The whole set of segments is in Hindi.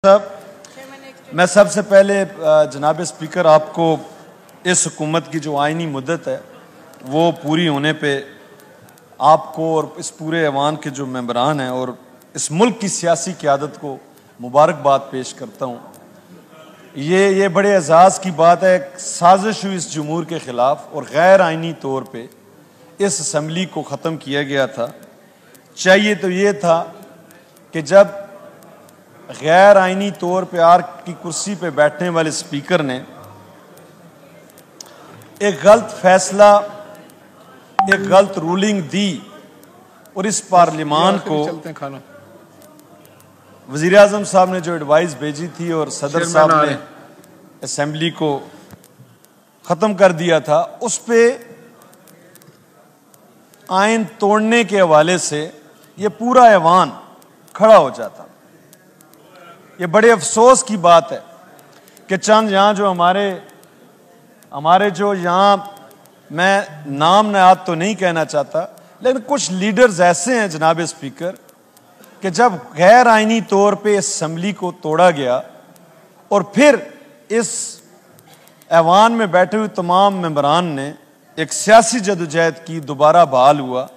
साहब, मैं सबसे पहले जनाब स्पीकर आपको इस हुकूमत की जो आइनी मुद्दत है वो पूरी होने पे आपको और इस पूरे ऐवान के जो मेंबरान हैं और इस मुल्क की सियासी क़यादत को मुबारकबाद पेश करता हूँ। ये बड़े एजाज़ की बात है। साजिश हुई इस जमहूर के ख़िलाफ़ और गैर आइनी तौर पे इस असम्बली को ख़त्म किया गया था। चाहिए तो ये था कि जब गैर आइनी तौर पे आर की कुर्सी पे बैठने वाले स्पीकर ने एक गलत फैसला, एक गलत रूलिंग दी और इस पार्लियामान को वज़ीर आज़म साहब ने जो एडवाइस भेजी थी और सदर साहब ने असेंबली को ख़त्म कर दिया था, उस पे आइन तोड़ने के हवाले से ये पूरा ऐवान खड़ा हो जाता। ये बड़े अफसोस की बात है कि चंद यहाँ जो हमारे जो यहाँ, मैं नाम नायात तो नहीं कहना चाहता, लेकिन कुछ लीडर्स ऐसे हैं जनाब स्पीकर कि जब गैर आइनी तौर पे असम्बली को तोड़ा गया और फिर इस ऐवान में बैठे हुए तमाम मेंबरान ने एक सियासी जदोजहद की, दोबारा बहाल हुआ,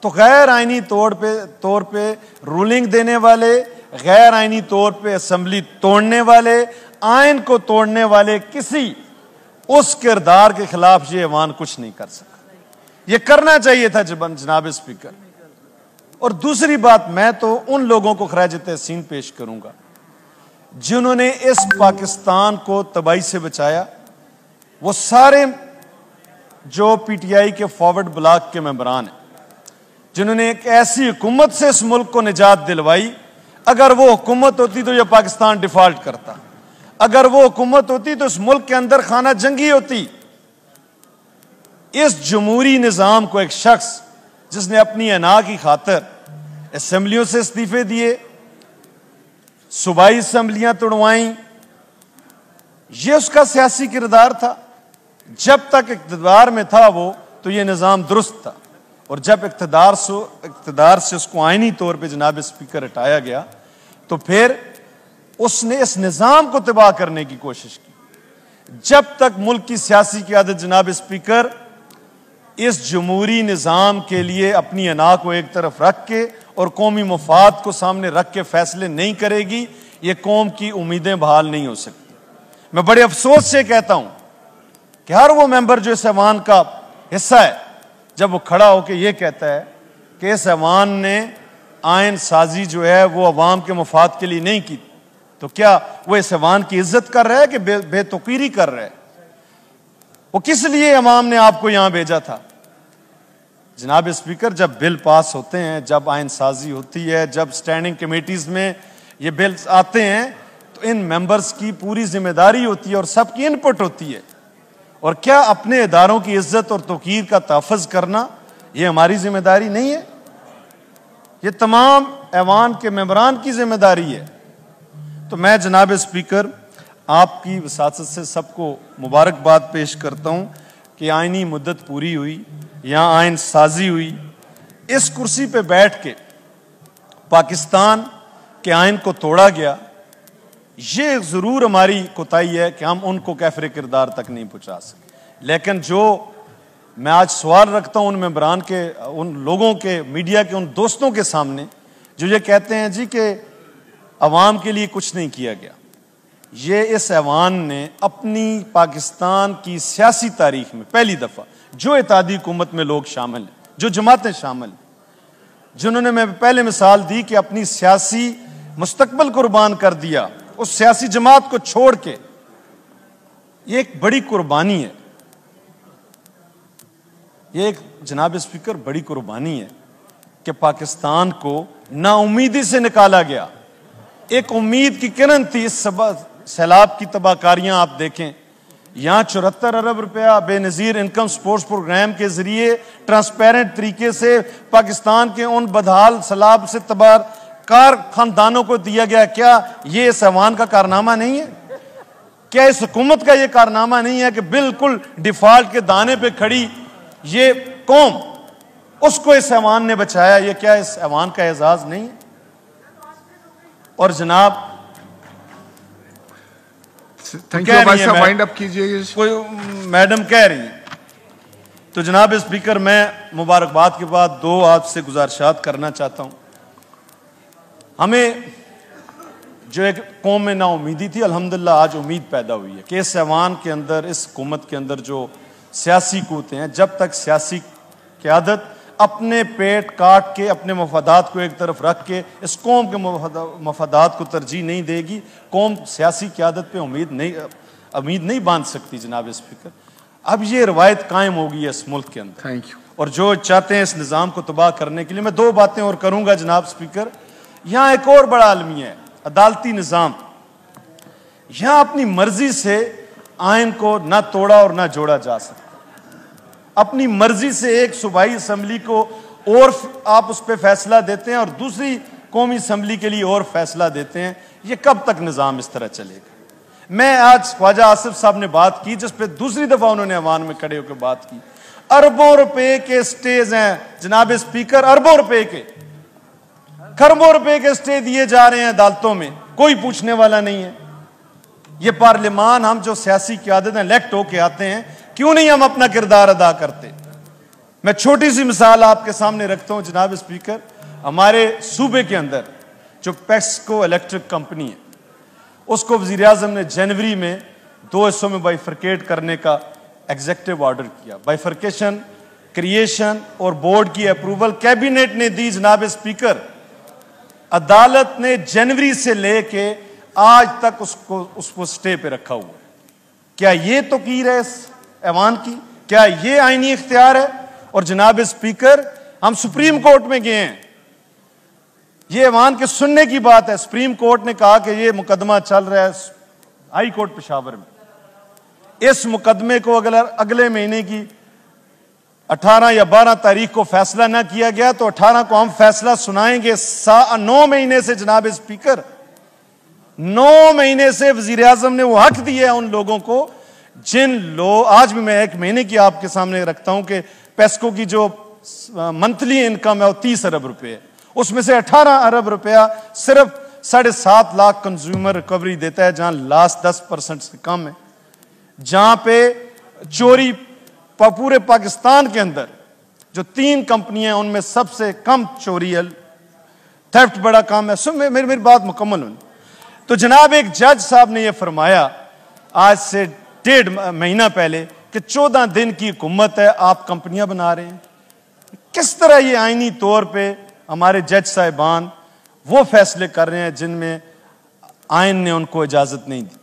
तो गैर आइनी तौर पे रूलिंग देने वाले, गैर आइनी तौर पे असम्बली तोड़ने वाले, आइन को तोड़ने वाले किसी उस किरदार के खिलाफ ये ऐवान कुछ नहीं कर सका। ये करना चाहिए था जनाब स्पीकर। और दूसरी बात, मैं तो उन लोगों को खराज तहसीन पेश करूंगा जिन्होंने इस पाकिस्तान को तबाही से बचाया। वो सारे जो पीटीआई के फॉरवर्ड ब्लॉक के मेंबरान हैं जिन्होंने एक ऐसी हुकूमत से इस मुल्क को निजात दिलवाई। अगर वो हुकूमत होती तो यह पाकिस्तान डिफॉल्ट करता। अगर वो हुकूमत होती तो इस मुल्क के अंदर खाना जंगी होती। इस जमहूरी निज़ाम को एक शख्स जिसने अपनी अना की खातिर असेंबलियों से इस्तीफे दिए, सूबाई असम्बलियां तोड़वाई, यह उसका सियासी किरदार था। जब तक इक़्तिदार में था वो, तो यह निज़ाम दुरुस्त था। और जब इक़्तिदार से उसको आइनी तौर पे जनाब स्पीकर हटाया गया, तो फिर उसने इस निज़ाम को तबाह करने की कोशिश की। जब तक मुल्क की सियासी क़यादत जनाब स्पीकर इस जमहूरी निज़ाम के लिए अपनी अना को एक तरफ रख के और कौमी मफाद को सामने रख के फैसले नहीं करेगी, ये कौम की उम्मीदें बहाल नहीं हो सकती। मैं बड़े अफसोस से कहता हूं कि हर वो मेंबर जो इस ऐवान का हिस्सा है, जब वो खड़ा होकर ये कहता है कि इस ऐवान ने आइन साजी जो है वो अवाम के मफाद के लिए नहीं की, तो क्या वो इस ऐवान की इज्जत कर रहा है कि बेतौकीरी कर रहा है? वो किस लिए अवाम ने आपको यहां भेजा था? जनाब स्पीकर, जब बिल पास होते हैं, जब आइन साजी होती है, जब स्टैंडिंग कमेटीज में ये बिल आते हैं, तो इन मेंबर्स की पूरी जिम्मेदारी होती है और सबकी इनपुट होती है। और क्या अपने इदारों की इज्जत और तौकीर का तहफ़्फ़ुज़ करना ये हमारी जिम्मेदारी नहीं है? ये तमाम ऐवान के मेंबरान की जिम्मेदारी है। तो मैं जनाब स्पीकर आपकी वसासत से सबको मुबारकबाद पेश करता हूँ कि आइनी मुद्दत पूरी हुई, यहाँ आइन साजी हुई। इस कुर्सी पे बैठ के पाकिस्तान के आइन को तोड़ा गया। ये ज़रूर हमारी कोताही है कि हम उनको कैफरे किरदार तक नहीं पहुँचा सके। लेकिन जो मैं आज सवाल रखता हूँ उन मेंबरान के, उन लोगों के, मीडिया के उन दोस्तों के सामने जो ये कहते हैं जी कि अवाम के लिए कुछ नहीं किया गया। ये इस ऐवान ने अपनी पाकिस्तान की सियासी तारीख में पहली दफ़ा जो इत्तेहादी हुकूमत में लोग शामिल हैं, जो जमातें शामिल हैं, जिन्होंने, मैं पहले मिसाल दी कि अपनी सियासी मुस्तकबिल कुर्बान कर दिया उस सियासी जमात को छोड़ के, ये एक बड़ी कुर्बानी है। ये एक जनाब स्पीकर बड़ी कुर्बानी है कि पाकिस्तान को नाउमीदी से निकाला गया। एक उम्मीद की किरण थी। इस सैलाब की तबाहकारियां आप देखें, यहां 74 अरब रुपया बेनजीर इनकम सपोर्ट्स प्रोग्राम के जरिए ट्रांसपेरेंट तरीके से पाकिस्तान के उन बदहाल सैलाब से तबाहकार खानदानों को दिया गया। क्या ये इस ऐवान का कारनामा नहीं है? क्या इस हुकूमत का यह कारनामा नहीं है कि बिल्कुल डिफॉल्ट के दाने पे खड़ी ये कौम, उसको इस ऐवान ने बचाया? ये क्या इस ऐवान का एजाज नहीं है? और जनाब थैंक यू। भाई साहब वाइंड अप कीजिए। कोई मैडम कह रही है तो जनाब स्पीकर मैं मुबारकबाद के बाद दो आपसे गुजारिशात करना चाहता हूं। हमें जो एक कौम में नाउमीदी थी, अल्हम्दुलिल्लाह आज उम्मीद पैदा हुई है कि इस ऐवान के अंदर, इस हुकूमत के अंदर जो सियासी कूते हैं, जब तक सियासी क़यादत अपने पेट काट के, अपने मफादात को एक तरफ रख के इस कौम के मफादात को तरजीह नहीं देगी, कौम सियासी क़यादत पे उम्मीद नहीं बांध सकती। जनाब स्पीकर, अब ये रवायत कायम होगी इस मुल्क के अंदर। Thank you. और जो चाहते हैं इस निज़ाम को तबाह करने के लिए, मैं दो बातें और करूंगा जनाब स्पीकर। यहाँ एक और बड़ा अलमिया है, अदालती निज़ाम। यहाँ अपनी मर्जी से आइन को ना तोड़ा और ना जोड़ा जा सकता। अपनी मर्जी से एक सूबाई असम्बली को और आप उस पर फैसला देते हैं और दूसरी कौमी असम्बली के लिए और फैसला देते हैं। ये कब तक निज़ाम इस तरह चलेगा? मैं आज ख्वाजा आसिफ साहब ने बात की, जिस पे दूसरी दफा उन्होंने ऐवान में खड़े होकर बात की। अरबों रुपए के स्टेज हैं जनाब स्पीकर, अरबों रुपए के, खरबों रुपए के स्टे दिए जा रहे हैं अदालतों में, कोई पूछने वाला नहीं है। ये पार्लियामान, हम जो सियासी क़यादत हैं, इलेक्ट होके आते हैं, क्यों नहीं हम अपना किरदार अदा करते? मैं छोटी सी मिसाल आपके सामने रखता हूं जनाब स्पीकर। हमारे सूबे के अंदर जो पेस्को इलेक्ट्रिक कंपनी है, उसको वज़ीर आज़म ने जनवरी में 2 हिस्सों में बाइफरकेट करने का एग्जीक्यूटिव ऑर्डर किया। बाइफरकेशन, क्रिएशन और बोर्ड की अप्रूवल कैबिनेट ने दी जनाब स्पीकर। अदालत ने जनवरी से लेके आज तक उसको स्टे पे रखा हुआ है। क्या ये तौकीर है इस ऐवान की? क्या ये आईनी इख्तियार है? और जनाब स्पीकर, हम सुप्रीम कोर्ट में गए हैं, ये ऐवान के सुनने की बात है। सुप्रीम कोर्ट ने कहा कि ये मुकदमा चल रहा है हाई कोर्ट पेशावर में। इस मुकदमे को अगले महीने की 18 या 12 तारीख को फैसला ना किया गया तो 18 को हम फैसला सुनाएंगे। 9 महीने से जनाब स्पीकर, 9 महीने से वजीर आजम ने वो हक दिया है उन लोगों को जिन लोग, आज भी मैं 1 महीने की आपके सामने रखता हूं कि पेस्को की जो मंथली इनकम है वो 30 अरब रुपए है, उसमें से 18 अरब रुपया सिर्फ 7.5 लाख कंज्यूमर रिकवरी देता है, जहां लास्ट 10% से कम है। जहां पे चोरी पूरे पाकिस्तान के अंदर जो 3 कंपनियां, उनमें सबसे कम चोरी है, थेफ्ट बड़ा कम है। सुन मेरी बात मुकम्मल हुई। तो जनाब एक जज साहब ने यह फरमाया आज से 1.5 महीना पहले कि 14 दिन की हुकूमत है, आप कंपनियां बना रहे हैं। किस तरह ये आईनी तौर पे हमारे जज साहिबान वो फैसले कर रहे हैं जिनमें आइन ने उनको इजाजत नहीं दी।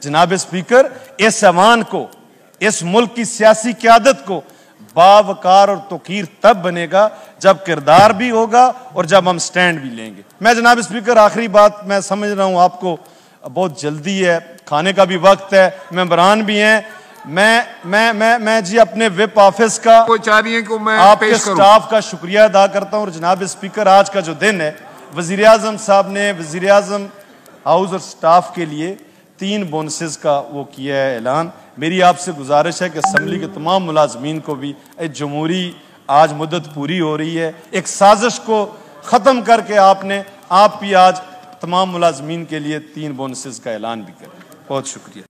जनाब स्पीकर, इस ऐवान को, इस मुल्क की सियासी क़यादत को बावकार और तौकीर तब बनेगा जब किरदार भी होगा और जब हम स्टैंड भी लेंगे। मैं जनाब स्पीकर, आखिरी बात, मैं समझ रहा हूं आपको बहुत जल्दी है, खाने का भी वक्त है, मेंबरान भी हैं। मैं जी अपने विप ऑफिस का, आपके स्टाफ का शुक्रिया अदा करता हूं। और जनाब स्पीकर, आज का जो दिन है, वजीर आजम साहब ने वजीर आजम हाउस और स्टाफ के लिए 3 बोनसेस का वो किया है ऐलान। मेरी आपसे गुजारिश है कि असम्बली के तमाम मुलाजमीन को भी, जमहूरी आज मुद्दत पूरी हो रही है, एक साजिश को ख़त्म करके आप भी आज तमाम मुलाजमीन के लिए 3 बोनसेस का ऐलान भी करें। बहुत शुक्रिया।